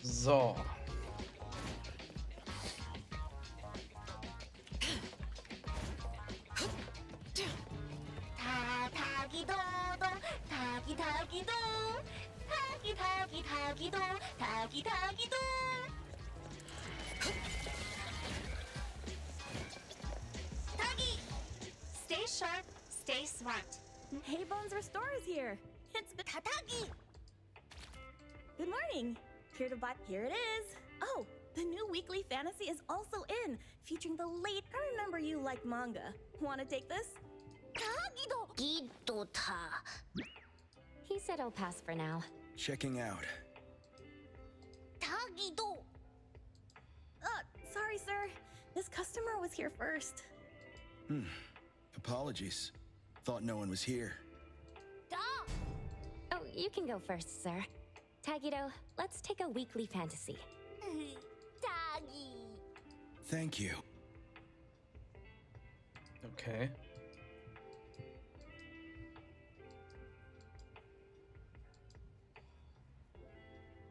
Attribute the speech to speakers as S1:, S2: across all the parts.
S1: So.
S2: Stay sharp, stay smart.
S3: Eibon's Restore is here. It's been
S2: Tatagi!
S3: Good morning. Here to buy. Here it is. Oh, the new weekly fantasy is also in, featuring the late I Remember You Like manga. Want to take this?
S4: He said I'll pass for now.
S5: Checking out.
S3: Sorry, sir. This customer was here first.
S5: Apologies. Thought no one was here.
S4: Oh, you can go first, sir. Tagido, let's take a weekly fantasy.
S5: Thank you.
S1: Okay.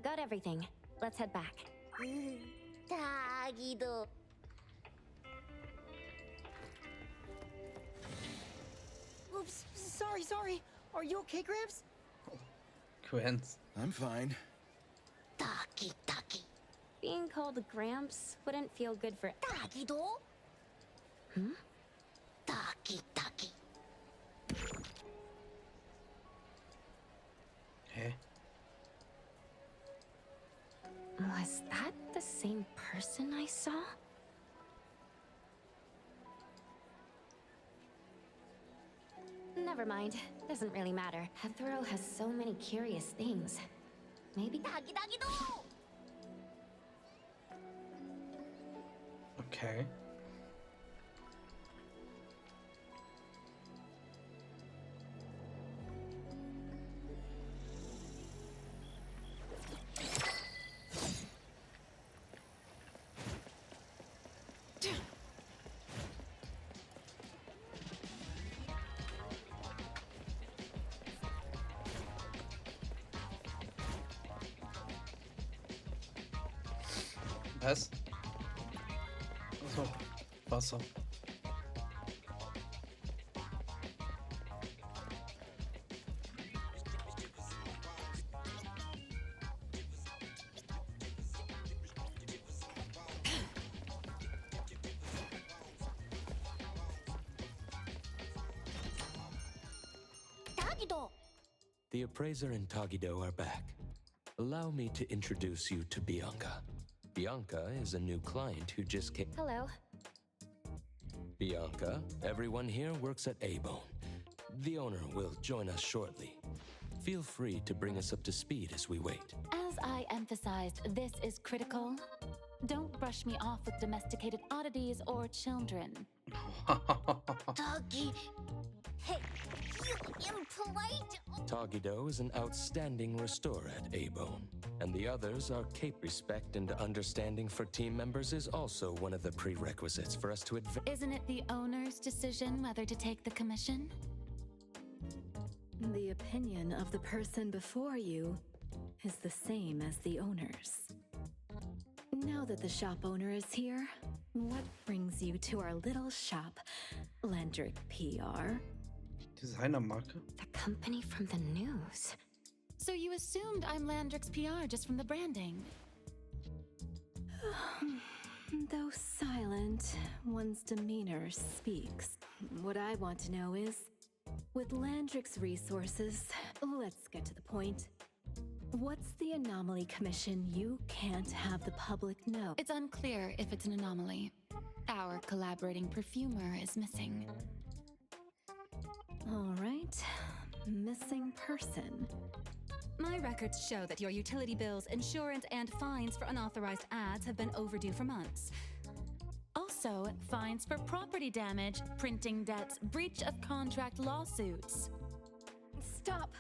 S4: Got everything. Let's head back.
S6: Oops, sorry. Are you okay, Gramps?
S1: Könnt.
S5: I'm fine.
S4: Being called Gramps wouldn't feel good for... Hmm?
S1: Hä?
S4: Was that the same person I saw? Never mind. Doesn't really matter. Heathrow has so many curious things. Maybe...
S1: Okay. Was? Achso, Wasser.
S7: The appraiser and Tagido are back. Allow me to introduce you to Bianca. Bianca is a new client who just came.
S4: Hello.
S7: Bianca, everyone here works at Eibon. The owner will join us shortly. Feel free to bring us up to speed as we wait.
S8: As I emphasized, this is critical. Don't brush me off with domesticated oddities or children.
S2: Hey, you impolite!
S7: Tagido is an outstanding restorer at Eibon, and the others are cape respect and understanding for team members is also one of the prerequisites for us to advance.
S8: Isn't it the owner's decision whether to take the commission?
S9: The opinion of the person before you is the same as the owner's. Now that the shop owner is here, what brings you to our little shop, Landrick PR?
S1: Designermarke?
S4: The company from the news.
S8: So you assumed I'm Landrick's PR just from the branding?
S9: Though silent, one's demeanor speaks. What I want to know is, with Landrick's resources, let's get to the point. What's the anomaly commission you can't have the public know?
S8: It's unclear if it's an anomaly. Our collaborating perfumer is missing.
S9: All right, missing person.
S10: My records show that your utility bills, insurance, and fines for unauthorized ads have been overdue for months.
S8: Also, fines for property damage, printing debts, breach of contract lawsuits.
S9: Stop!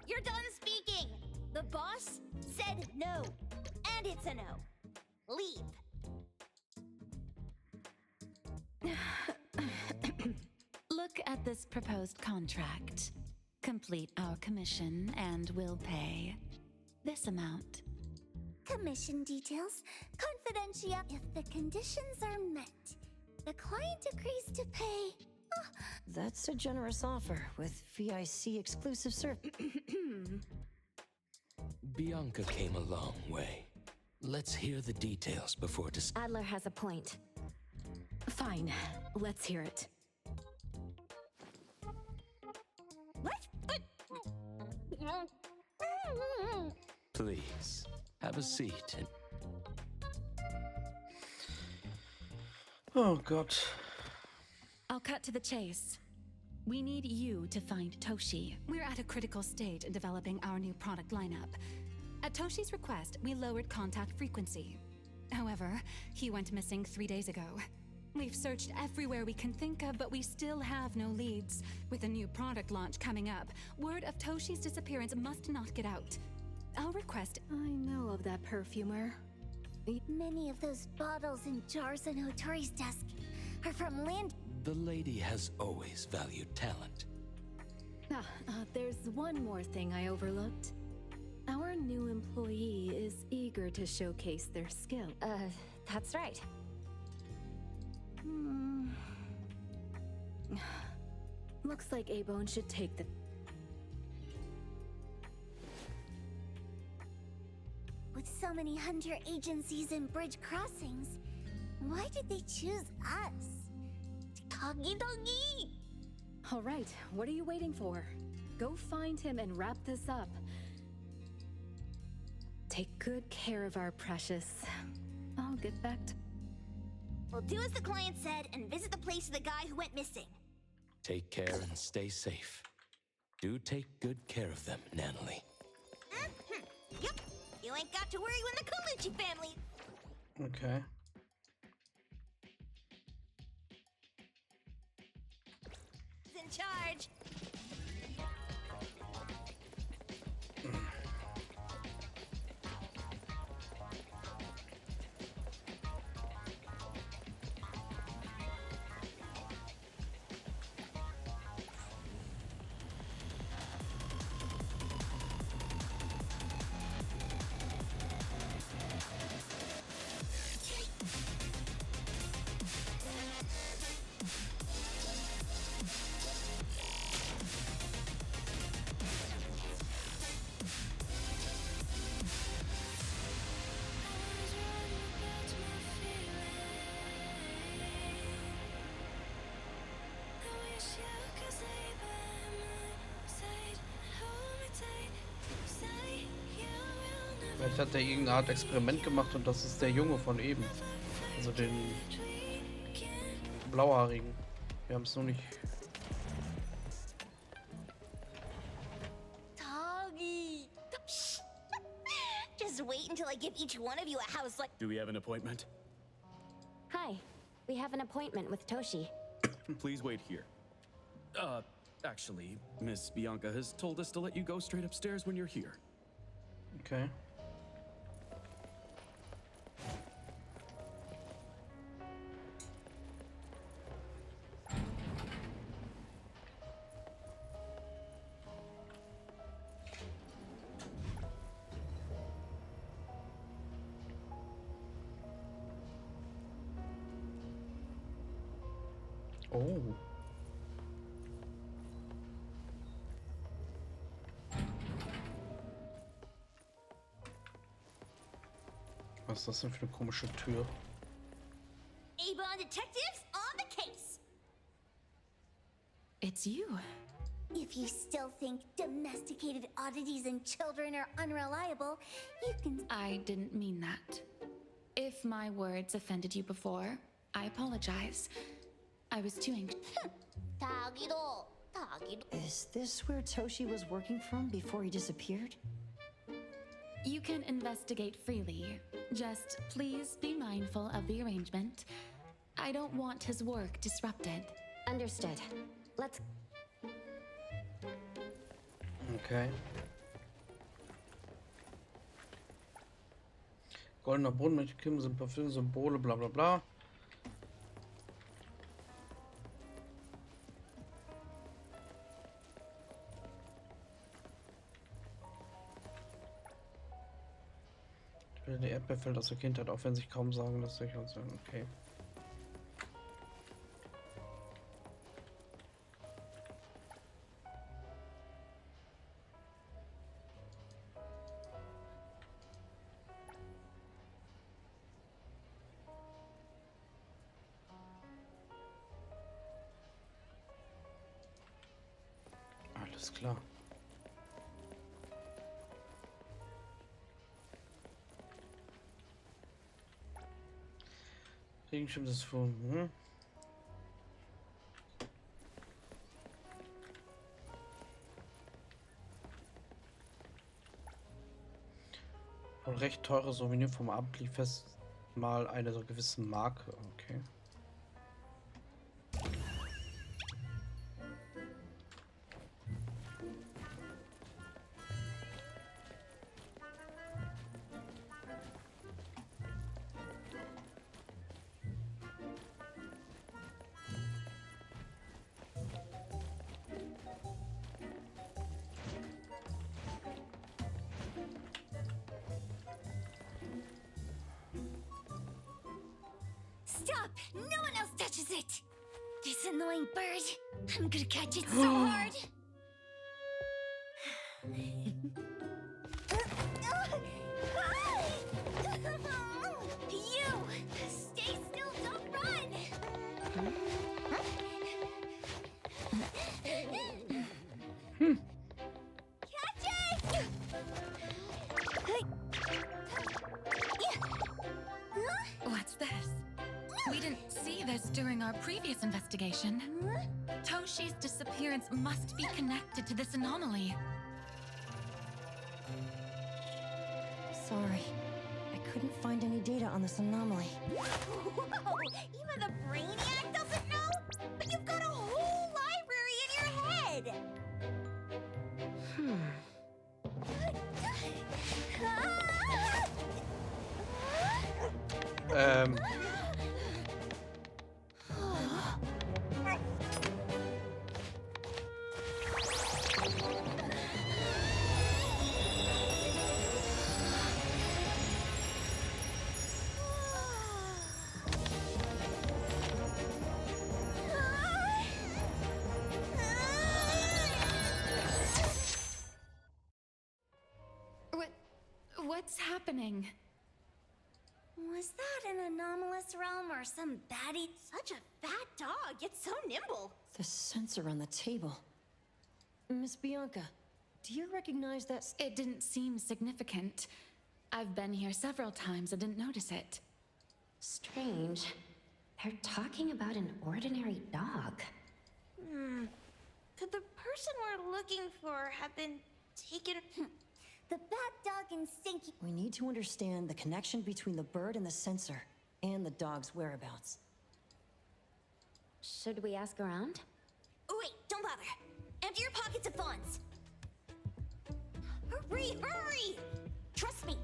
S2: You're done speaking! The boss said no. And it's a no. Leave.
S8: Look at this proposed contract. Complete our commission and we'll pay this amount.
S2: Commission details, confidential. If the conditions are met, the client agrees to pay.
S6: That's a generous offer with VIC exclusive service.
S7: Bianca came a long way. Let's hear the details before
S4: Adler has a point.
S9: Fine, let's hear it.
S7: Please, have a seat and
S1: Oh God.
S10: I'll cut to the chase. We need you to find Toshi. We're at a critical stage in developing our new product lineup. At Toshi's request, we lowered contact frequency. However, he went missing 3 days ago. We've searched everywhere we can think of, but we still have no leads. With a new product launch coming up, word of Toshi's disappearance must not get out. I'll request...
S9: I know of that perfumer.
S2: Many of those bottles and jars on Otori's desk are from land.
S7: the lady has always valued talent.
S9: There's one more thing I overlooked. Our new employee is eager to showcase their skill.
S4: That's right.
S9: Looks like Eibon should take the...
S2: With so many hunter agencies and bridge crossings, why did they choose us? Doggy doggy!
S9: All right, what are you waiting for? Go find him and wrap this up. Take good care of our precious. I'll get back to...
S2: We'll do as the client said and visit the place of the guy who went missing.
S7: Take care and stay safe. Do take good care of them, Natalie.
S2: Yep, you ain't got to worry when the Colucci family...
S1: Okay.
S2: is in charge.
S1: Vielleicht hat er irgendeine Art Experiment gemacht und das ist der Junge von eben. Also den blauhaarigen. Wir haben es nur nicht.
S2: Doggy! Just wait until I give each one of you a house like...
S11: Do we have an appointment?
S4: Hi, we have an appointment with Toshi.
S11: Please wait here. Actually, Miss Bianca has told us to let you go straight upstairs when you're here.
S1: Okay. Oh. Was ist das denn für eine komische Tür?
S2: Eibon Detectives on the case!
S8: It's you.
S2: If you still think domesticated oddities and children are unreliable, you can...
S8: I didn't mean that. If my words offended you before, I apologize. I was too anxious.
S2: Tagido, Tagido.
S6: Is this where Toshi was working from before he disappeared?
S8: You can investigate freely. Just please be mindful of the arrangement. I don't want his work disrupted.
S4: Understood. Let's...
S1: Okay. Goldener Brunnen mit Kim sind Parfüm, Symbole, bla bla bla. Die Erdbeerfeld aus der Kindheit, auch wenn sich kaum sagen, dass ich uns sagen, okay. Alles klar. Regenschirm des Funden. Ein recht teures Souvenir vom Abendlich Festmahl eine so gewisse Marke. Okay.
S2: Stop! No one else touches it! This annoying bird. I'm gonna catch it so hard! You! Stay still, don't run! Catch it!
S8: What's this? We didn't see this during our previous investigation. Toshi's disappearance must be connected to this anomaly.
S6: Sorry. I couldn't find any data on this anomaly.
S2: Whoa! Even the brainiac doesn't know? But you've got a whole library in your head!
S8: What's happening?
S2: Was that an anomalous realm or some baddie? Such a fat dog, yet so nimble.
S6: The sensor on the table. Miss Bianca, do you recognize that?
S8: It didn't seem significant. I've been here several times and didn't notice it.
S4: Strange. They're talking about an ordinary dog.
S2: Could the person we're looking for have been taken? The bad dog and Stinky.
S6: We need to understand the connection between the bird and the sensor, and the dog's whereabouts.
S4: Should we ask around?
S2: Oh, wait, don't bother. Empty your pockets of funds. Hurry, hurry! Trust me.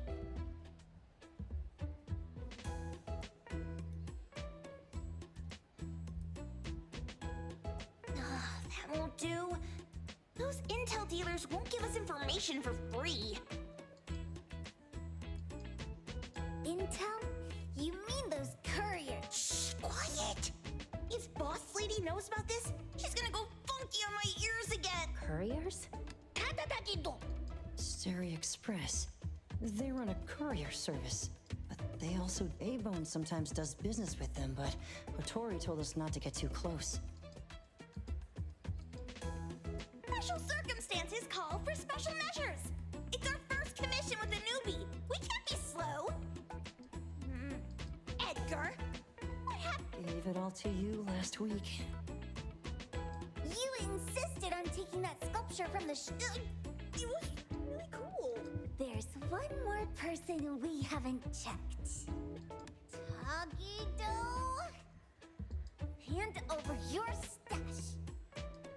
S2: That won't do. Those intel dealers won't give us information for free. Intel? You mean those couriers? Shh, quiet! If Boss Lady knows about this, she's gonna go funky on my ears again.
S4: Couriers?
S6: Steri Express. They run a courier service. But they also... Eibon sometimes does business with them, but Otori told us not to get too close.
S2: Special circumstances call for special measures. It's our first commission with a newbie. We can't be slow. Edgar, what happened?
S6: Gave it all to you last week.
S2: You insisted on taking that sculpture from the it was really cool. There's one more person we haven't checked. Tagido? Hand over your stash.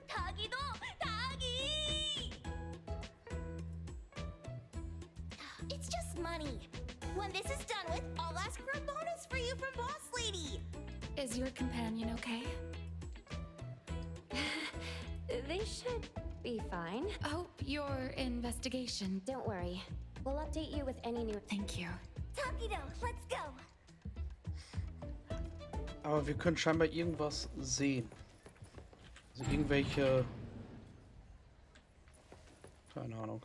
S2: Tagido! Tagi! It's just money. When this is done with, I'll ask for a bonus for you from Boss Lady.
S8: Is your companion okay?
S4: They should be fine.
S8: Hope your investigation.
S4: Don't worry. We'll update you with any new...
S8: Thank you.
S2: Takido, let's go.
S1: Aber wir können scheinbar irgendwas sehen. Also irgendwelche... Keine Ahnung.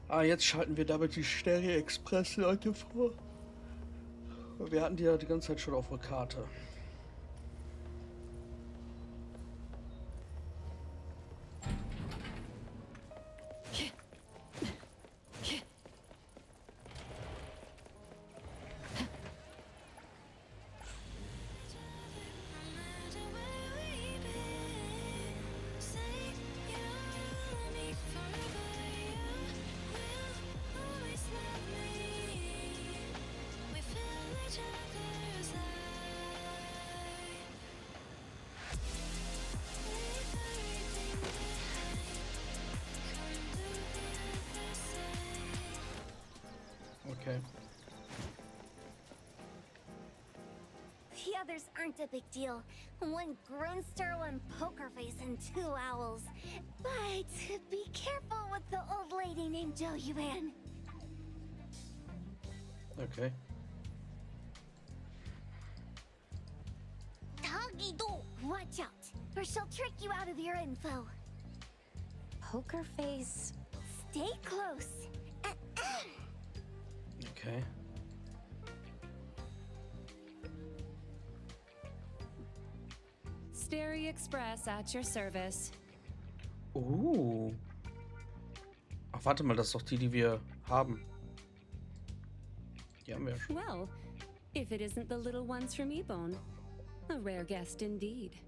S1: Ah, jetzt schalten wir damit die Stereo-Express-Leute vor. Wir hatten die ja die ganze Zeit schon auf der Karte. Okay.
S2: The others aren't a big deal. One Grunster, one poker face, and 2 owls. But be careful with the old lady named Jo Yuan.
S1: Okay.
S2: Tagido, watch out, or she'll trick you out of your info.
S4: Poker face.
S2: Stay close.
S1: Okay.
S10: Stereo Express at your service.
S1: Ach, warte mal, das ist doch die wir haben. Die haben wir schon.
S10: Well, if it isn't the little ones from Eibon. A rare guest indeed.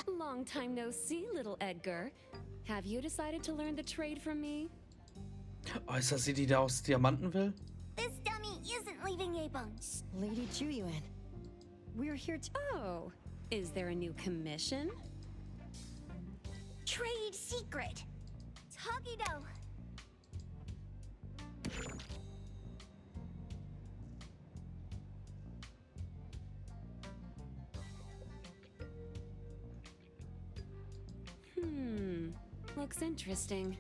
S10: Long time no see, little Edgar. Have you decided to learn the trade from me?
S1: Oh, ist das die da aus Diamanten will?
S2: This dummy isn't leaving Eibon.
S6: Lady Juyuan, we're here to...
S10: Oh, is there a new commission?
S2: Trade secret. Tagido.
S10: Looks interesting.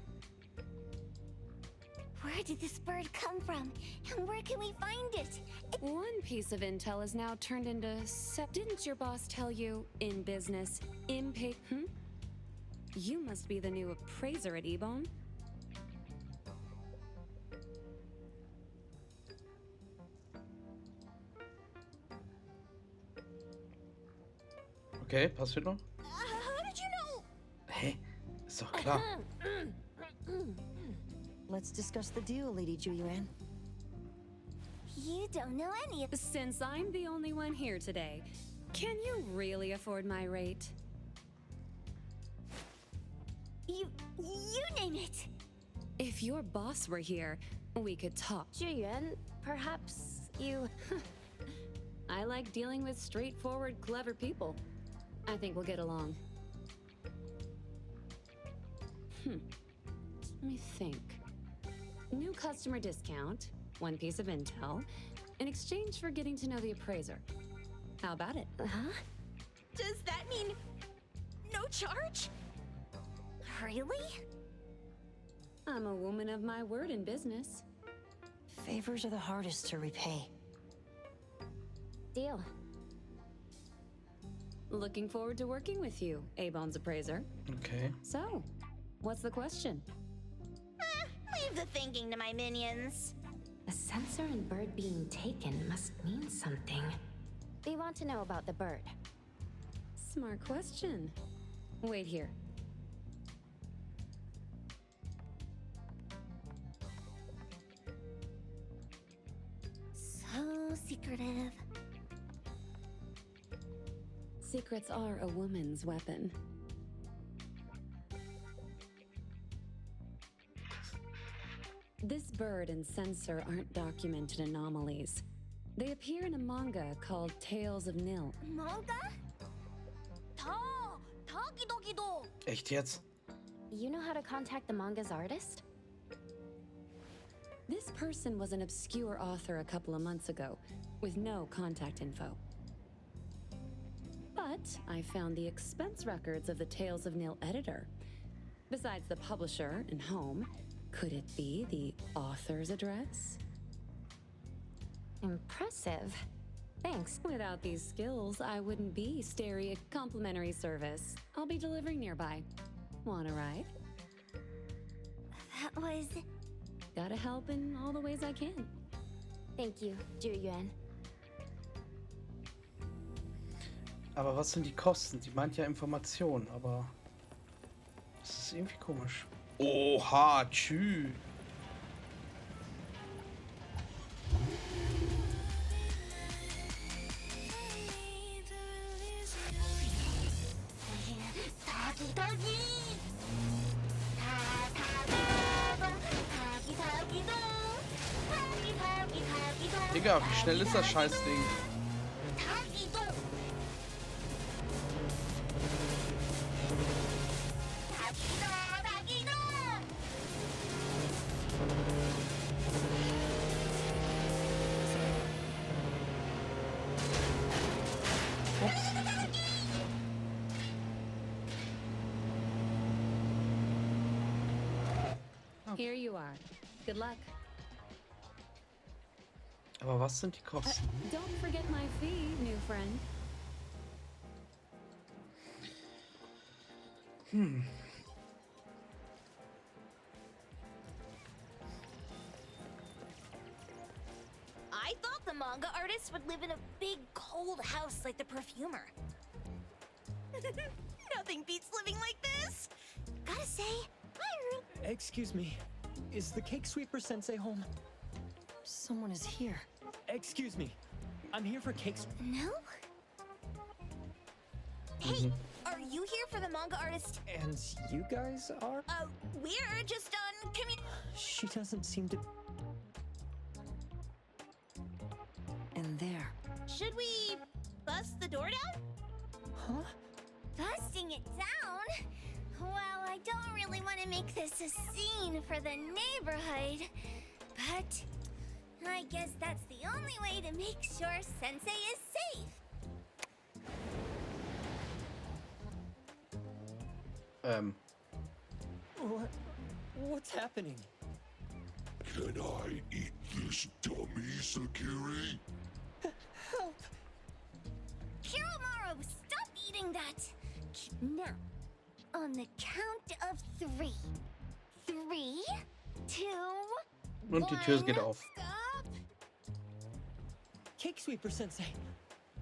S2: Where did this bird come from? And where can we find it?
S10: One piece of intel is now turned into Didn't your boss tell you, in business, You must be the new appraiser at Eibon.
S1: Okay, passiert noch?
S2: How did you know?
S1: Hä? Ist doch klar.
S6: Let's discuss the deal, Lady Juyuan.
S2: You don't know any of...
S10: Since I'm the only one here today, can you really afford my rate?
S2: You name it.
S10: If your boss were here, we could talk.
S4: Juyuan, perhaps you...
S10: I like dealing with straightforward, clever people. I think we'll get along. Let me think. New customer discount, one piece of intel, in exchange for getting to know the appraiser. How about it?
S4: Huh?
S3: Does that mean no charge?
S2: Really?
S10: I'm a woman of my word in business.
S6: Favors are the hardest to repay.
S4: Deal.
S10: Looking forward to working with you, Eibon's appraiser.
S1: Okay.
S10: So, what's the question?
S2: Leave the thinking to my minions.
S4: The sensor and bird being taken must mean something. We want to know about the bird.
S10: Smart question. Wait here.
S2: So secretive.
S10: Secrets are a woman's weapon. This bird and sensor aren't documented anomalies. They appear in a manga called Tales of Nil.
S2: Manga? Tagido.
S1: Echt jetzt?
S4: You know how to contact the manga's artist?
S10: This person was an obscure author a couple of months ago, with no contact info. But I found the expense records of the Tales of Nil editor.
S12: Besides the publisher and home, could it be the author's address?
S4: Impressive. Thanks.
S12: Without these skills, I wouldn't be Stereo complimentary service. I'll be delivering nearby. Want a ride?
S2: That was...
S12: Gotta help in all the ways I can.
S4: Thank you, Zhu-Yuan.
S1: Aber was sind die Kosten? Sie meint ja Informationen, aber das ist irgendwie komisch. Oha, tschüss. Digga, wie schnell ist das Scheißding?
S12: Here you are. Good luck.
S1: Aber was sind die Kosten?
S12: Don't forget my fee, new friend.
S2: I thought the manga artist would live in a big, cold house like the perfumer.
S3: Nothing beats living like this.
S2: Gotta say,
S13: Excuse me. Is the cake sweeper sensei home?
S6: Someone is here.
S13: Excuse me. I'm here for cakes.
S2: No? Hey, are you here for the manga artist?
S13: And you guys are?
S2: We're just on
S13: She doesn't seem to...
S6: And there.
S3: Should we bust the door down?
S13: Huh?
S2: Busting it down? Well, I don't really want to make this a scene for the neighborhood, but I guess that's the only way to make sure Sensei is safe.
S13: What's happening?
S14: Can I eat this dummy, Sakiri?
S13: Help!
S2: Kiromaru, stop eating that! Now, on the count of 3. 3, 2,
S1: Und die Tür geht auf.
S2: stop!
S13: Cake sweeper sensei,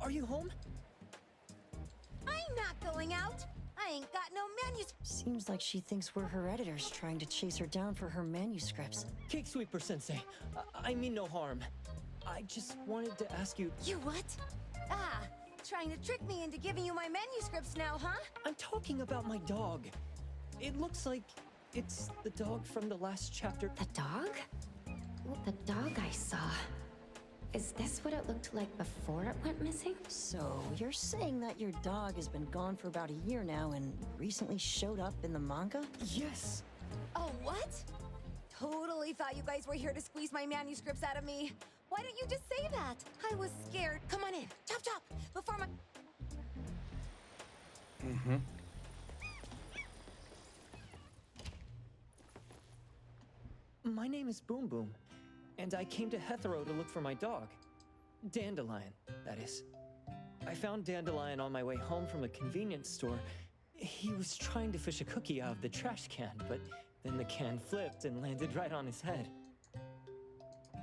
S13: are you home?
S3: I'm not going out. I ain't got no manuscript.
S6: Seems like she thinks we're her editors trying to chase her down for her manuscripts.
S13: Cake sweeper sensei, I mean no harm. I just wanted to ask you...
S3: You what? Ah, trying to trick me into giving you my manuscripts now, huh?
S13: I'm talking about my dog. It looks like it's the dog from the last chapter.
S4: The dog? The dog I saw. Is this what it looked like before it went missing?
S6: So, you're saying that your dog has been gone for about a year now and recently showed up in the manga?
S13: Yes.
S3: Oh, what? Totally thought you guys were here to squeeze my manuscripts out of me. Why didn't you just say that? I was scared. Come on in. Chop chop. Before my...
S13: My name is Boom Boom, and I came to Hethero to look for my dog. Dandelion, that is. I found Dandelion on my way home from a convenience store. He was trying to fish a cookie out of the trash can, but then the can flipped and landed right on his head.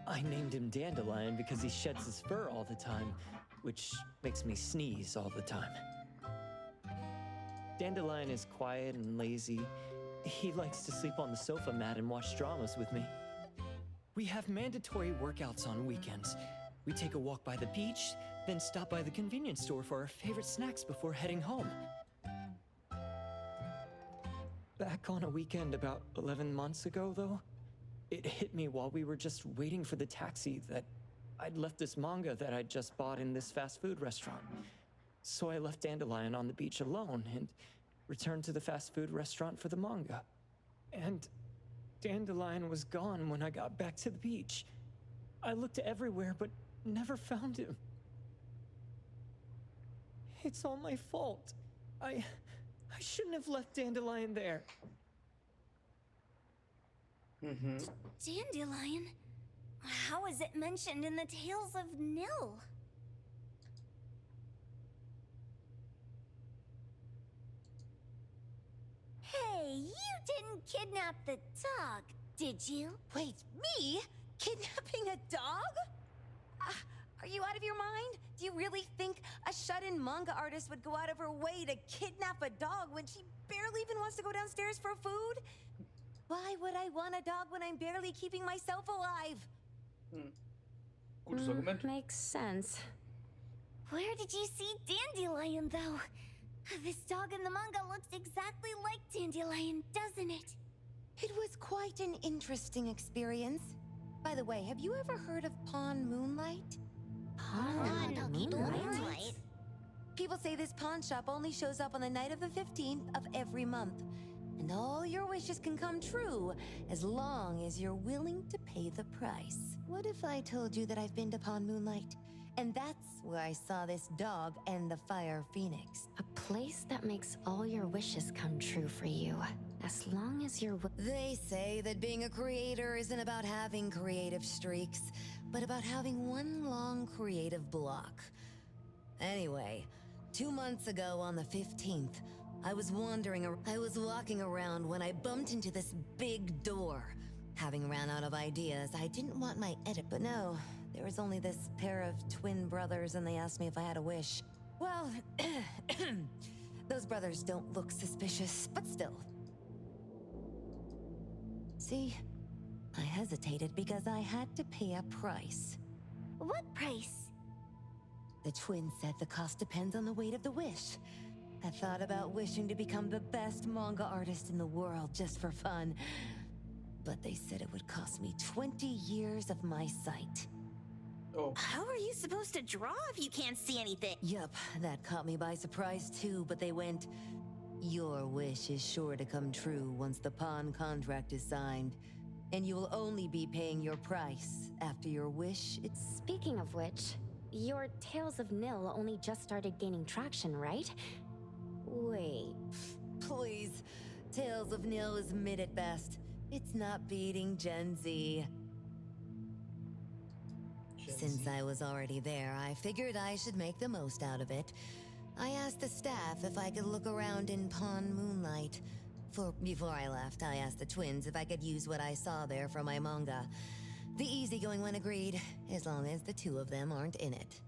S13: I named him Dandelion because he sheds his fur all the time, which makes me sneeze all the time. Dandelion is quiet and lazy. He likes to sleep on the sofa mat and watch dramas with me. We have mandatory workouts on weekends. We take a walk by the beach, then stop by the convenience store for our favorite snacks before heading home. Back on a weekend about 11 months ago, though, it hit me while we were just waiting for the taxi that I'd left this manga that I'd just bought in this fast food restaurant. So I left Dandelion on the beach alone and returned to the fast food restaurant for the manga. And Dandelion was gone when I got back to the beach. I looked everywhere but never found him. It's all my fault. I shouldn't have left Dandelion there.
S2: Dandelion? How is it mentioned in the Tales of Nil? Hey, you didn't kidnap the dog, did you?
S15: Wait, me? Kidnapping a dog? Are you out of your mind? Do you really think a shut-in manga artist would go out of her way to kidnap a dog when she barely even wants to go downstairs for food? Why would I want a dog when I'm barely keeping myself alive?
S1: Gutes Argument.
S2: Makes sense. Where did you see Dandelion, though? This dog in the manga looks exactly like Dandelion, doesn't it?
S15: It was quite an interesting experience. By the way, have you ever heard of Pawn Moonlight?
S2: Pawn Moonlight?
S15: People say this pawn shop only shows up on the night of the 15th of every month. And all your wishes can come true as long as you're willing to pay the price. What if I told you that I've been to Pawn Moonlight? And that's where I saw this dog and the fire phoenix.
S4: A place that makes all your wishes come true for you. As long as you're...
S15: They say that being a creator isn't about having creative streaks, but about having one long creative block. Anyway, 2 months ago on the 15th, I was walking around when I bumped into this big door. Having ran out of ideas, I didn't want my edit, but no, there was only this pair of twin brothers and they asked me if I had a wish. Well, those brothers don't look suspicious, but still. See, I hesitated because I had to pay a price.
S2: What price?
S15: The twins said the cost depends on the weight of the wish. I thought about wishing to become the best manga artist in the world just for fun. But they said it would cost me 20 years of my sight.
S1: Oh.
S15: How are you supposed to draw if you can't see anything? Yup, that caught me by surprise too, but they went, "Your wish is sure to come true once the pawn contract is signed, and you will only be paying your price after your wish."
S4: Speaking of which, your Tales of Nil only just started gaining traction, right? Wait.
S15: Please, Tales of Nil is mid at best. It's not beating Gen Z. Since I was already there, I figured I should make the most out of it. I asked the staff if I could look around in Pawn Moonlight. Before I left, I asked the twins if I could use what I saw there for my manga. The easygoing one agreed, as long as the two of them aren't in it.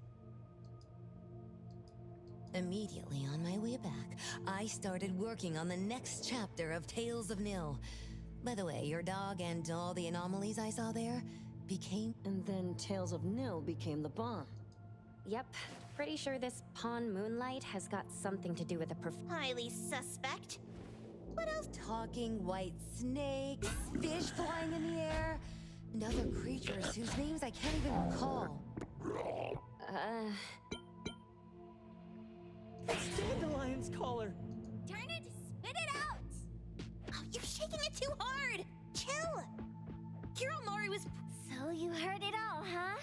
S15: Immediately on my way back, I started working on the next chapter of Tales of Nil. By the way, your dog and all the anomalies I saw there became...
S6: And then Tales of Nil became the bomb.
S4: Yep, pretty sure this Pawn Moonlight has got something to do with the
S15: Highly suspect. What else? Talking white snakes, fish flying in the air, and other creatures whose names I can't even recall.
S13: Dandelion's collar!
S2: Turn it! Spit it out!
S15: Oh, you're shaking it too hard! Chill! Kiromori was...
S2: So you heard it all, huh?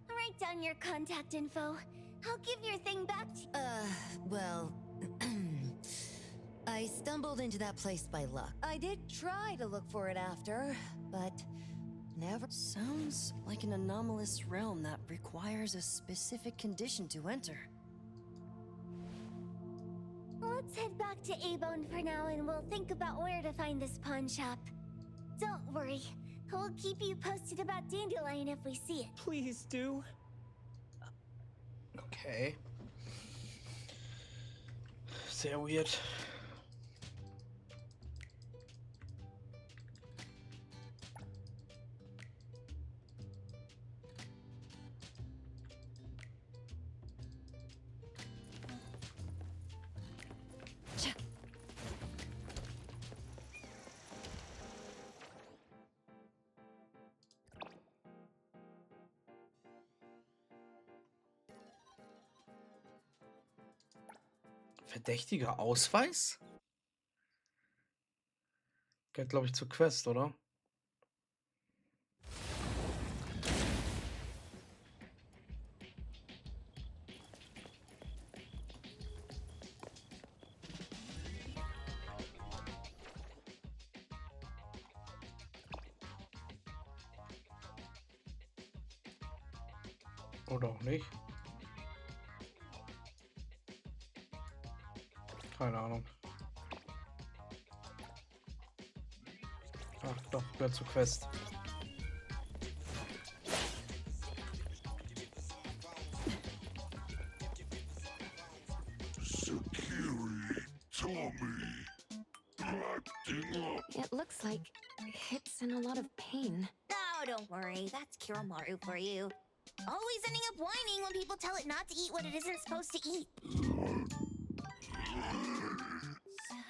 S2: Write down your contact info. I'll give your thing back to...
S15: well... I stumbled into that place by luck. I did try to look for it after, but... never...
S6: Sounds like an anomalous realm that requires a specific condition to enter.
S2: Let's head back to Eibon for now and we'll think about where to find this pawn shop. Don't worry. We'll keep you posted about Dandelion if we see it.
S13: Please do.
S1: Okay. Sehr weird. Verdächtiger Ausweis? Gehört, glaube ich, zur Quest, oder? Oder auch nicht. Keine Ahnung. Ach doch, gehört zur Quest.
S4: It looks like it's in a lot of pain.
S2: Oh, don't worry. That's Kiromaru for you. Always ending up whining when people tell it not to eat what it isn't supposed to eat.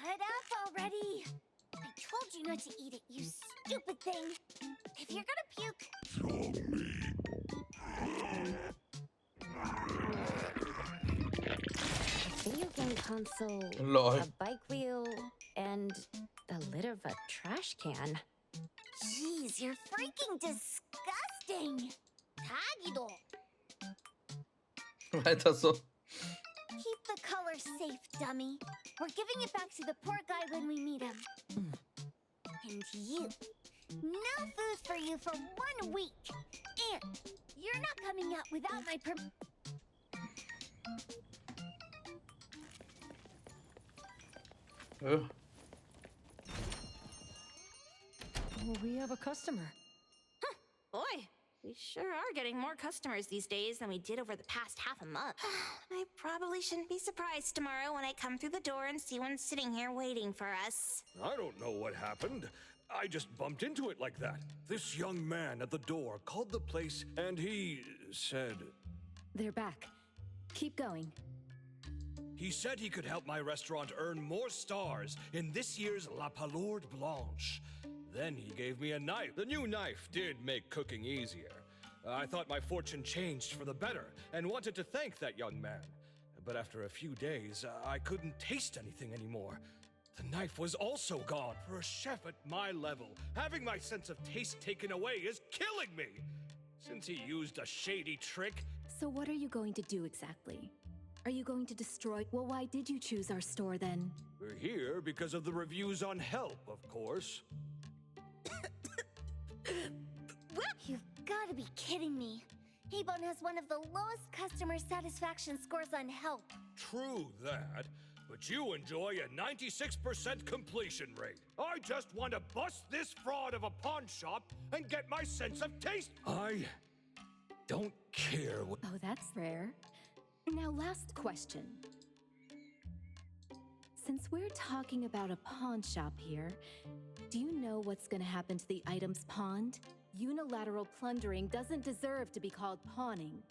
S2: Shut up already. I told you not to eat it, you stupid thing. If you're gonna puke...
S4: A video game console,
S1: Lol.
S4: a bike wheel, and the lid of a trash can.
S2: Jeez, you're freaking disgusting. Tagido.
S1: Weiter so.
S2: Keep the color safe, dummy. We're giving it back to the poor guy when we meet him. And you. No food for you for 1 week. And you're not coming out without my permission.
S6: We have a customer.
S3: Boy, we sure are getting more customers these days than we did over the past half a month. I probably shouldn't be surprised tomorrow when I come through the door and see one sitting here waiting for us.
S11: I don't know what happened. I just bumped into it like that. This young man at the door called the place and he said...
S9: They're back. Keep going.
S11: He said he could help my restaurant earn more stars in this year's La Palourde Blanche. Then he gave me a knife. The new knife did make cooking easier. I thought my fortune changed for the better and wanted to thank that young man. But after a few days, I couldn't taste anything anymore. The knife was also gone. For a chef at my level, having my sense of taste taken away is killing me. Since he used a shady trick...
S9: So what are you going to do exactly? Are you going to destroy... Well, why did you choose our store then?
S11: We're here because of the reviews on Help, of course.
S2: You've got to be kidding me. Eibon has one of the lowest customer satisfaction scores on Help.
S11: True that, but you enjoy a 96% completion rate. I just want to bust this fraud of a pawn shop and get my sense of taste. I don't care what...
S9: Oh, that's rare. Now, last question. Since we're talking about a pawn shop here, do you know what's gonna happen to the items pawned? Unilateral plundering doesn't deserve to be called pawning.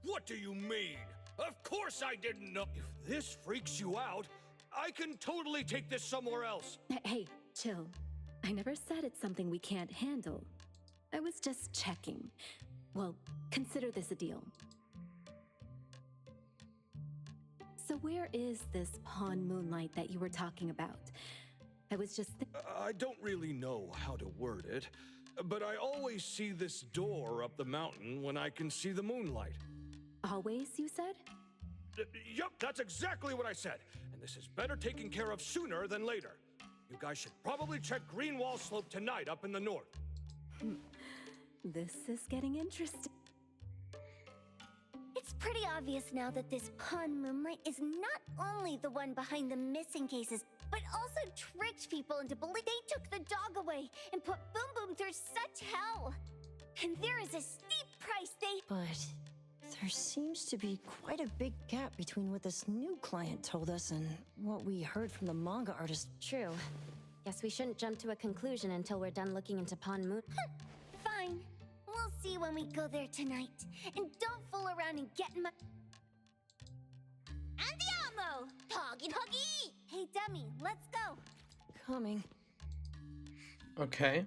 S11: What do you mean? Of course I didn't know. If this freaks you out, I can totally take this somewhere else.
S9: Hey, chill. I never said it's something we can't handle. I was just checking. Well, consider this a deal. So where is this pawn moonlight that you were talking about? I was just
S11: I don't really know how to word it, but I always see this door up the mountain when I can see the moonlight.
S9: Always, you said?
S11: Yup, that's exactly what I said. And this is better taken care of sooner than later. You guys should probably check Greenwall Slope tonight up in the north.
S9: This is getting interesting.
S2: It's pretty obvious now that this pawn moonlight is not only the one behind the missing cases, but also tricked people into believing they took the dog away and put Boom Boom through such hell. And there is a steep price they...
S6: But there seems to be quite a big gap between what this new client told us and what we heard from the manga artist.
S4: True. Guess we shouldn't jump to a conclusion until we're done looking into Pawn Moon.
S2: Fine. We'll see when we go there tonight. And don't fool around and get in my... Andiamo! Huggy huggy! Hey, dummy, let's go.
S6: Coming.
S1: Okay.